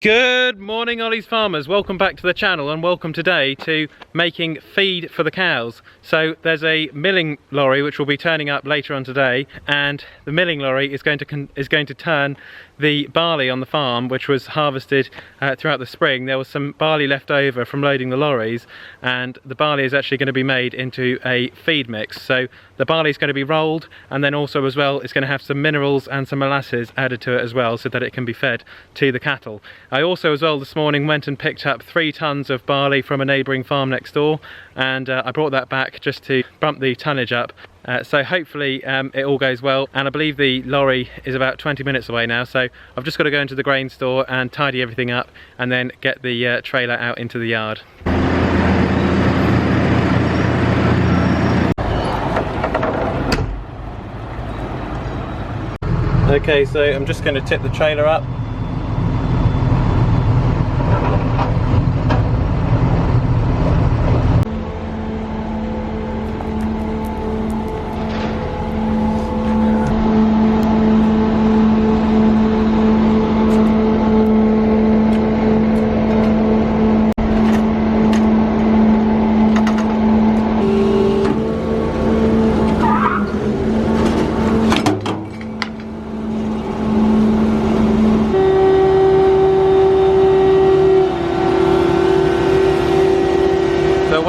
Good morning, Olly's farmers. Welcome back to the channel and welcome today to making feed for the cows. So there's a milling lorry which will be turning up later on today, and the milling lorry is going to turn the barley on the farm, which was harvested throughout the spring. There was some barley left over from loading the lorries, and the barley is actually going to be made into a feed mix. So the barley is going to be rolled, and then also as well it's going to have some minerals and some molasses added to it as well, so that it can be fed to the cattle. I also as well this morning went and picked up 3 tons of barley from a neighbouring farm next door, and I brought that back just to bump the tonnage up. So hopefully it all goes well, and I believe the lorry is about 20 minutes away now, so I've just got to go into the grain store and tidy everything up and then get the trailer out into the yard. Okay, so I'm just going to tip the trailer up.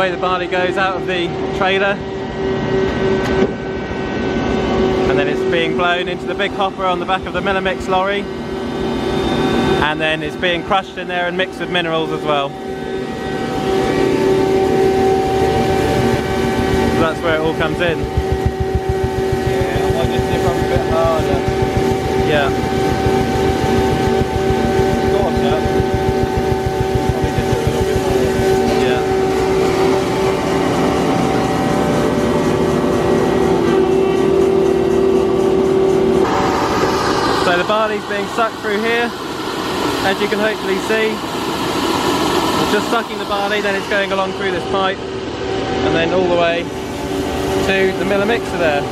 The barley goes out of the trailer, and then it's being blown into the big hopper on the back of the miller mix lorry, and then it's being crushed in there and mixed with minerals as well. So that's where it all comes in. Yeah, I might just nip up a bit harder. Yeah. Go on now. Probably just a little bit more. Yeah. So the barley's being sucked through here, as you can hopefully see. It's just sucking the barley, then it's going along through this pipe, and then all the way to the miller mixer there.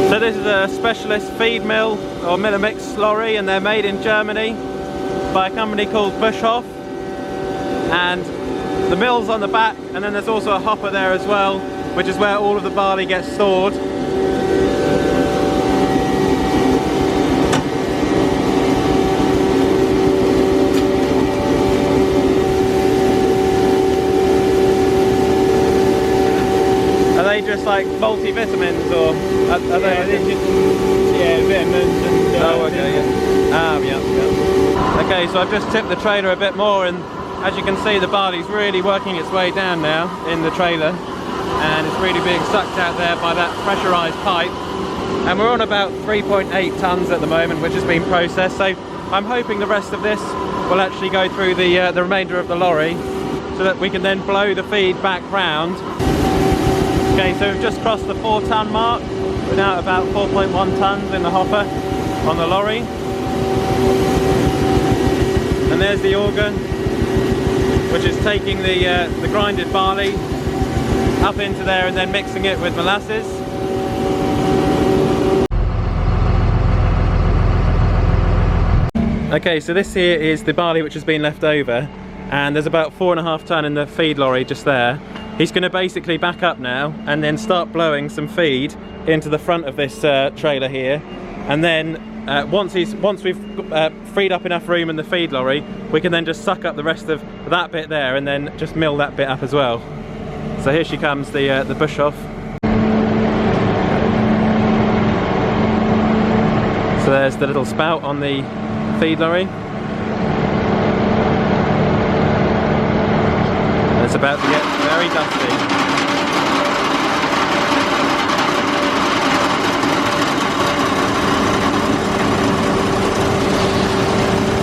So this is a specialist feed mill or miller mix lorry, and they're made in Germany by a company called Buschhoff. And the mill's on the back, and then there's also a hopper there as well, which is where all of the barley gets stored. Just like multivitamins, or are they just, vitamins and oh, okay, yeah. Okay, so I've just tipped the trailer a bit more, and as you can see the barley's really working its way down now in the trailer, and it's really being sucked out there by that pressurized pipe, and we're on about 3.8 tons at the moment, which has been processed. So I'm hoping the rest of this will actually go through the remainder of the lorry, so that we can then blow the feed back round. Okay, so we've just crossed the 4-ton mark. We're now at about 4.1 tons in the hopper on the lorry. And there's the auger, which is taking the grinded barley up into there and then mixing it with molasses. Okay, so this here is the barley which has been left over, and there's about 4.5 ton in the feed lorry just there. He's going to basically back up now and then start blowing some feed into the front of this trailer here, and then once we've freed up enough room in the feed lorry, we can then just suck up the rest of that bit there and then just mill that bit up as well. So here she comes, the Buschhoff. So there's the little spout on the feed lorry. It's about to get very dusty.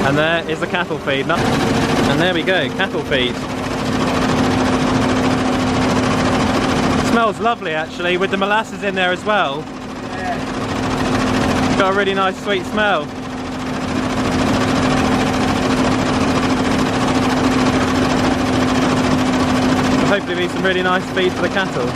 And there is the cattle feed. And there we go, cattle feed. It smells lovely actually, with the molasses in there as well. Yeah. It's got a really nice sweet smell. Hopefully be some really nice feed for the cattle.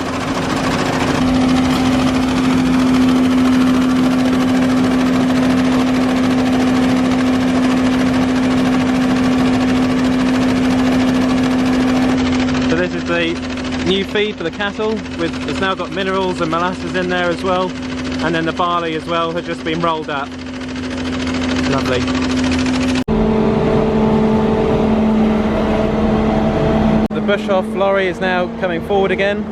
a new feed for the cattle. It's now got minerals and molasses in there as well, and then the barley as well has just been rolled up. Lovely. The bush off lorry is now coming forward again,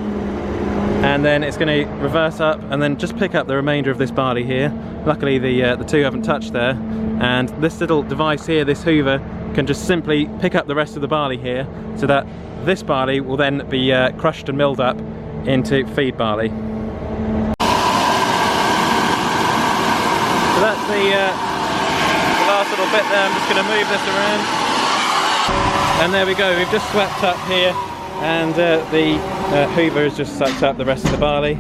and then it's going to reverse up and then just pick up the remainder of this barley here. Luckily the two haven't touched there, and this little device here, this hoover, can just simply pick up the rest of the barley here, so that this barley will then be crushed and milled up into feed barley. So that's the last little bit there. I'm just going to move this around, and there we go, we've just swept up here, and the hoover has just sucked up the rest of the barley.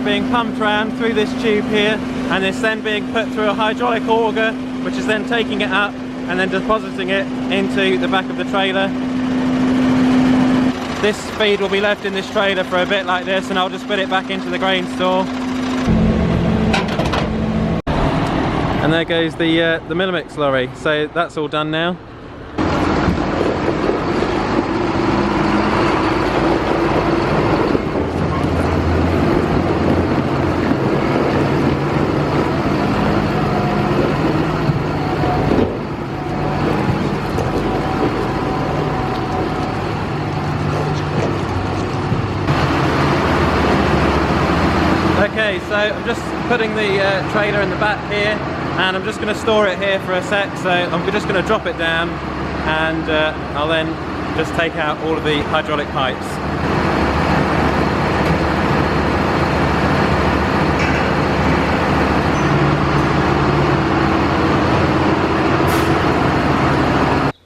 Being pumped around through this tube here, and it's then being put through a hydraulic auger, which is then taking it up and then depositing it into the back of the trailer. This feed will be left in this trailer for a bit like this, and I'll just put it back into the grain store. And there goes the Millimix lorry. So that's all done now. Okay, so I'm just putting the trailer in the back here, and I'm just going to store it here for a sec, so I'm just going to drop it down, and I'll then just take out all of the hydraulic pipes.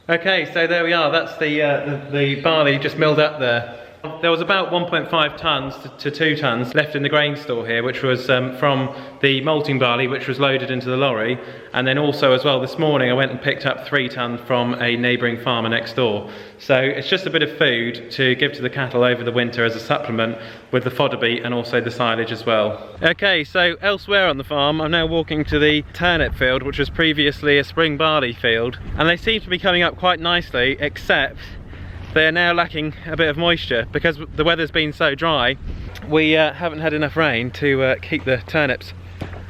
Okay, so there we are, that's the barley just milled up there. There was about 1.5 tonnes to 2 tonnes left in the grain store here, which was from the malting barley, which was loaded into the lorry, and then also as well this morning I went and picked up 3 tonnes from a neighbouring farmer next door. So it's just a bit of food to give to the cattle over the winter as a supplement with the fodder beet and also the silage as well. Okay, so elsewhere on the farm I'm now walking to the turnip field, which was previously a spring barley field, and they seem to be coming up quite nicely, except they are now lacking a bit of moisture because the weather's been so dry. We haven't had enough rain to keep the turnips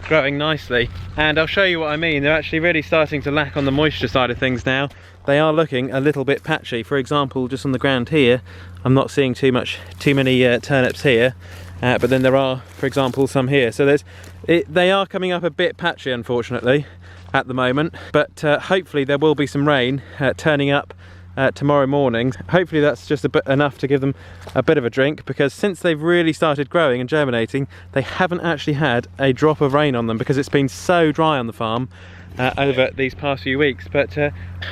growing nicely, and I'll show you what I mean. They're actually really starting to lack on the moisture side of things now. They are looking a little bit patchy. For example, just on the ground here, I'm not seeing too many turnips here, but then there are, for example, some here. So they are coming up a bit patchy, unfortunately, at the moment. But hopefully there will be some rain turning up tomorrow morning. Hopefully that's just enough to give them a bit of a drink, because since they've really started growing and germinating, they haven't actually had a drop of rain on them because it's been so dry on the farm over these past few weeks. But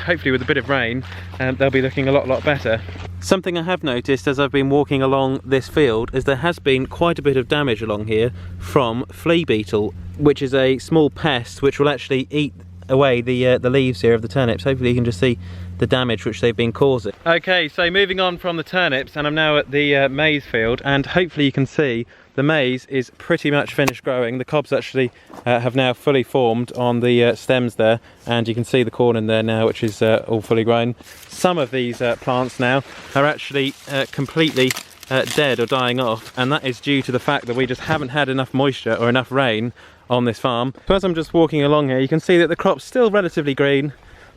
hopefully with a bit of rain they'll be looking a lot better. Something I have noticed as I've been walking along this field is there has been quite a bit of damage along here from flea beetle, which is a small pest which will actually eat away the leaves here of the turnips. Hopefully you can just see the damage which they've been causing. Okay, so moving on from the turnips, and I'm now at the maize field, and hopefully you can see the maize is pretty much finished growing. The cobs actually have now fully formed on the stems there, and you can see the corn in there now, which is all fully grown. Some of these plants now are actually completely dead or dying off, and that is due to the fact that we just haven't had enough moisture or enough rain on this farm. So as I'm just walking along here, you can see that the crop's still relatively green.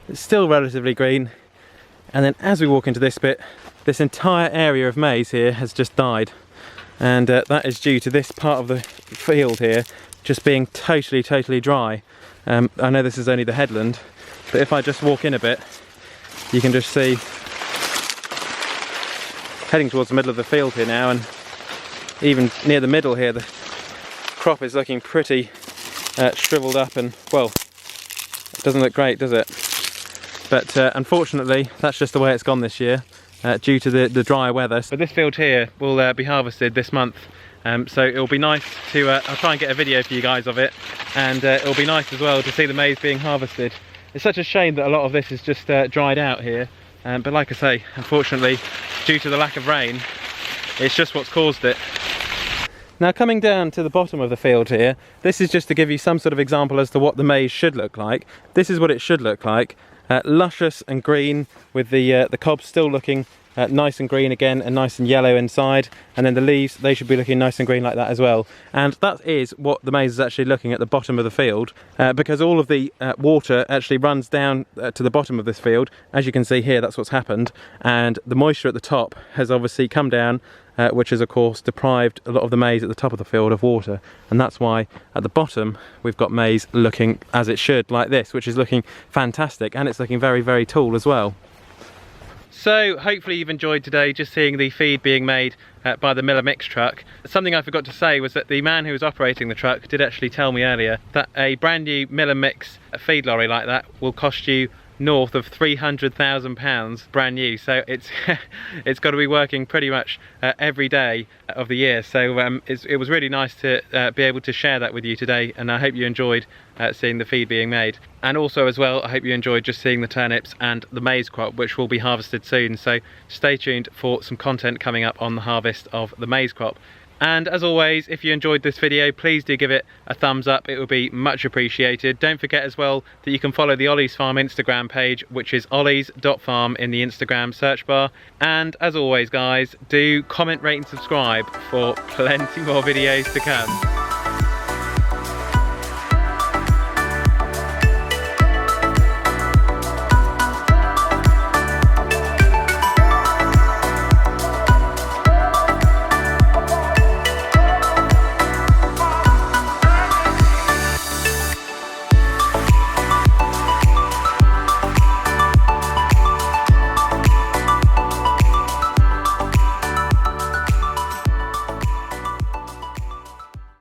It's still relatively green, and then as we walk into this bit, this entire area of maize here has just died, and that is due to this part of the field here just being totally dry. I know this is only the headland, but if I just walk in a bit, you can just see, heading towards the middle of the field here now, and even near the middle here the crop is looking pretty shriveled up, and well, it doesn't look great, does it? But unfortunately that's just the way it's gone this year due to the dry weather. But this field here will be harvested this month, so it'll be nice to I'll try and get a video for you guys of it, and it'll be nice as well to see the maize being harvested It's such a shame that a lot of this is just dried out here, but like I say, unfortunately, due to the lack of rain, it's just what's caused it. Now coming down to the bottom of the field here, this is just to give you some sort of example as to what the maize should look like. This is what it should look like, luscious and green, with the cobs still looking nice and green again and nice and yellow inside, and then the leaves, they should be looking nice and green like that as well. And that is what the maize is actually looking at the bottom of the field, because all of the water actually runs down to the bottom of this field. As you can see here, that's what's happened, and the moisture at the top has obviously come down, which has of course deprived a lot of the maize at the top of the field of water, and that's why at the bottom we've got maize looking as it should, like this, which is looking fantastic, and it's looking very, very tall as well. So hopefully you've enjoyed today just seeing the feed being made by the Miller Mix truck. Something I forgot to say was that the man who was operating the truck did actually tell me earlier that a brand new Miller Mix feed lorry like that will cost you north of £300,000 brand new, so it's it's got to be working pretty much every day of the year. So it was really nice to be able to share that with you today, and I hope you enjoyed seeing the feed being made. And also as well, I hope you enjoyed just seeing the turnips and the maize crop, which will be harvested soon, so stay tuned for some content coming up on the harvest of the maize crop. And as always, if you enjoyed this video, please do give it a thumbs up, it would be much appreciated. Don't forget as well that you can follow the Olly's Farm Instagram page, which is ollys.farm in the Instagram search bar. And as always guys, do comment, rate and subscribe for plenty more videos to come.